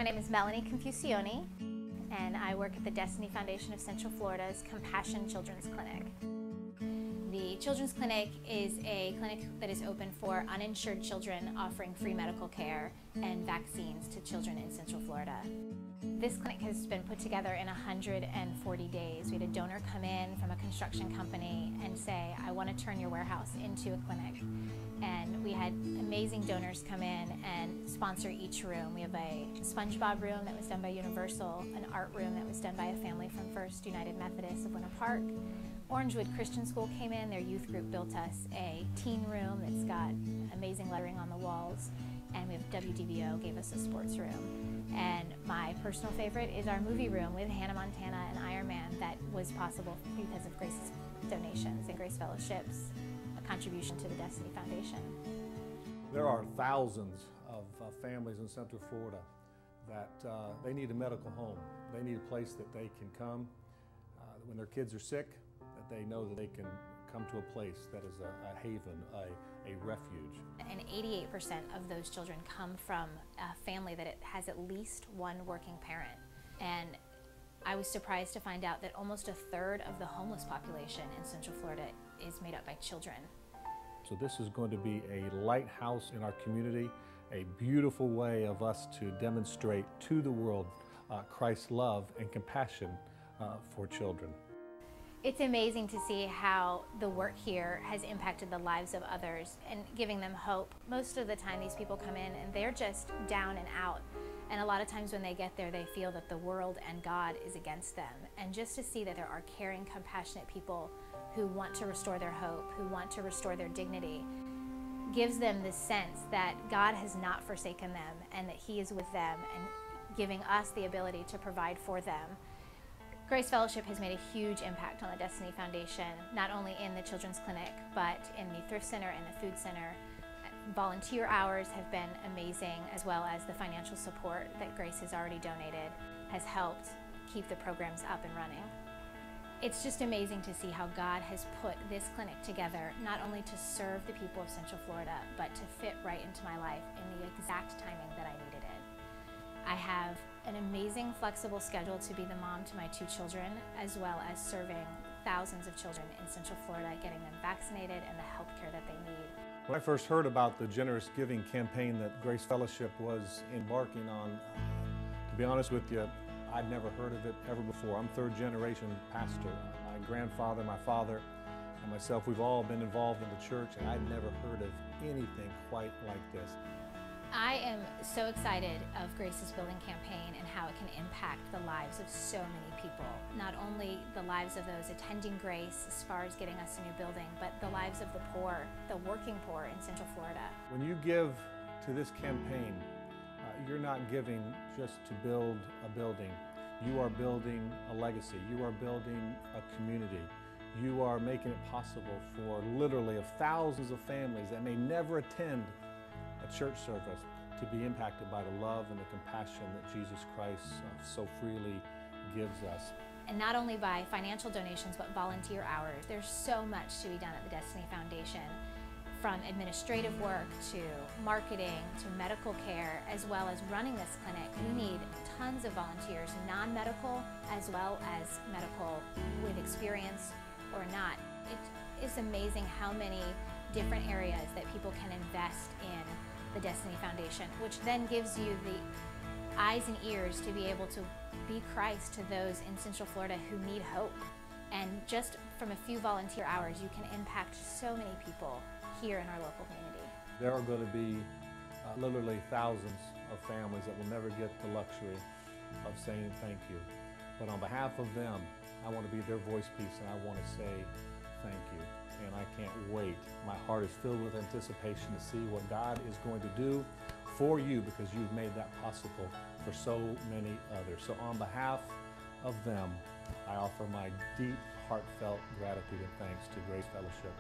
My name is Melanie Confucione, and I work at the Destiny Foundation of Central Florida's Compassion Children's Clinic. The Children's Clinic is a clinic that is open for uninsured children, offering free medical care and vaccines to children in Central Florida. This clinic has been put together in 140 days. We had a donor come in from a construction company and say, I want to turn your warehouse into a clinic. And we had amazing donors come in and sponsor each room. We have a SpongeBob room that was done by Universal, an art room that was done by a family from First United Methodist of Winter Park. Orangewood Christian School came in, their youth group built us a teen room that's got amazing lettering on the walls, and we have WDBO gave us a sports room. And my personal favorite is our movie room with Hannah Montana and Iron Man that was possible because of Grace's donations and Grace Fellowship's contribution to the Destiny Foundation. There are thousands of families in Central Florida that they need a medical home. They need a place that they can come when their kids are sick, that they know that they can come to a place that is a haven, a refuge. And 88% of those children come from a family that has at least one working parent. And I was surprised to find out that almost a third of the homeless population in Central Florida is made up by children. So this is going to be a lighthouse in our community, a beautiful way of us to demonstrate to the world Christ's love and compassion for children. It's amazing to see how the work here has impacted the lives of others and giving them hope. Most of the time these people come in and they're just down and out. And a lot of times when they get there, they feel that the world and God is against them. And just to see that there are caring, compassionate people who want to restore their hope, who want to restore their dignity, gives them the sense that God has not forsaken them and that He is with them and giving us the ability to provide for them. Grace Fellowship has made a huge impact on the Destiny Foundation, not only in the Children's Clinic, but in the Thrift Center and the Food Center. Volunteer hours have been amazing, as well as the financial support that Grace has already donated has helped keep the programs up and running. It's just amazing to see how God has put this clinic together, not only to serve the people of Central Florida, but to fit right into my life in the exact timing that I needed it. I have an amazing flexible schedule to be the mom to my 2 children, as well as serving thousands of children in Central Florida, getting them vaccinated and the health care that they need. When I first heard about the generous giving campaign that Grace Fellowship was embarking on, to be honest with you, I'd never heard of it ever before. I'm 3rd generation pastor. My grandfather, my father, and myself, we've all been involved in the church, and I'd never heard of anything quite like this. I am so excited of Grace's Building campaign and how it can impact the lives of so many people. Not only the lives of those attending Grace as far as getting us a new building, but the lives of the poor, the working poor in Central Florida. When you give to this campaign, you're not giving just to build a building. You are building a legacy. You are building a community. You are making it possible for literally of thousands of families that may never attend a church service to be impacted by the love and the compassion that Jesus Christ so freely gives us. And not only by financial donations, but volunteer hours. There's so much to be done at the Destiny Foundation, from administrative work to marketing to medical care, as well as running this clinic. We need tons of volunteers, non-medical as well as medical, with experience or not. It is amazing how many different areas that people can invest in the Destiny Foundation, which then gives you the eyes and ears to be able to be Christ to those in Central Florida who need hope. And just from a few volunteer hours, you can impact so many people here in our local community. There are going to be literally thousands of families that will never get the luxury of saying thank you. But on behalf of them, I want to be their voice piece, and I want to say thank you. And I can't wait. My heart is filled with anticipation to see what God is going to do for you, because you've made that possible for so many others. So on behalf of them, I offer my deep, heartfelt gratitude and thanks to Grace Fellowship.